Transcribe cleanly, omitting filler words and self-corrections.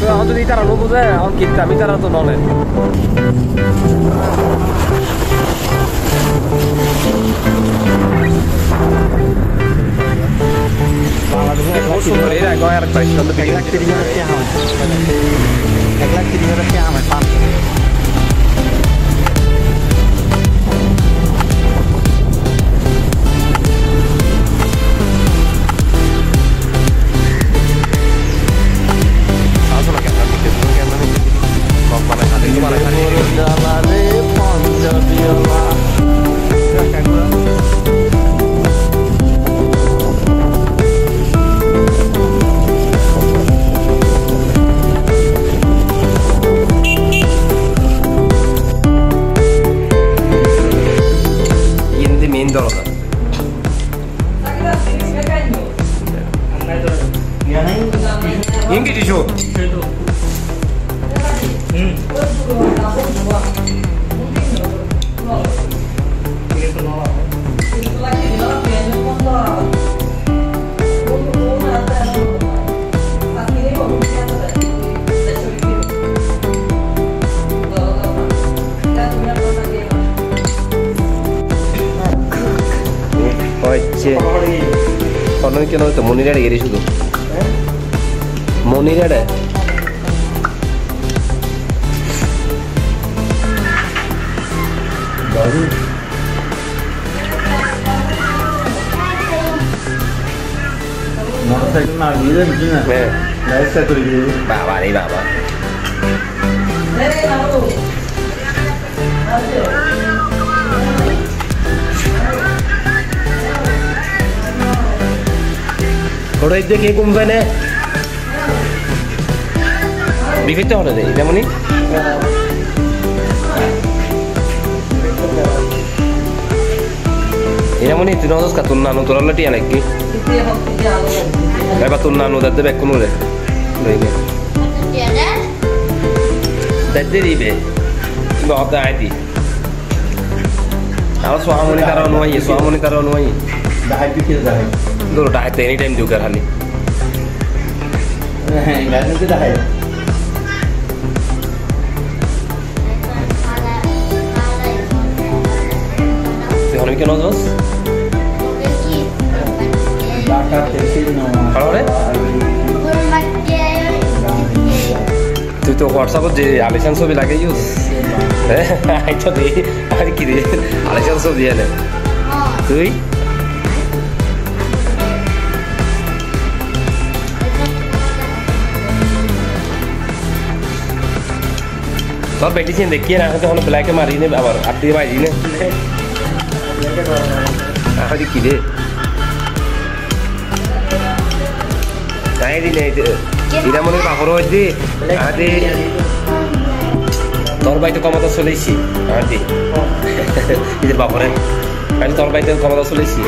এখন যদি তারা নো বুঝে এখন কিনতে আমি তারা তো নয় 인기 지쇼. Kono iki ono to monirade gere শুধু monirade baru motorcycle na gire bina light sa turi gire baba रे baba Kalau itu kayak kumpulan ya, bifit apa deh? Ini mana? Ini mana itu nonton katun nano tuh lalu dia lagi. Kayak katun nano dah deh kunu deh, ini. Dah deh ribe, nggak ada ID. Kalau suami ni taruh nuai, suami ni taruh nuai. Dah ID kita dah. Dulu dah itu anytime juga kali. Enggak nanti dah. Sekarang kita nonton. Bakar tekstil no. Kalau deh? Itu WhatsApp je Alishan sobi lagi use. Itu deh. Hari kiri Alishan sobi ada. Tuh. Kalau beti sih dekir, aku tuh kalau black mari ini, abar abdi mari ini. Aku di kiri. Saya di ini, tidak mau kapur aja. Ada. Torba itu kamu tuh solusi, ada. Itu kapuran. Kan torba itu kamu tuh solusi.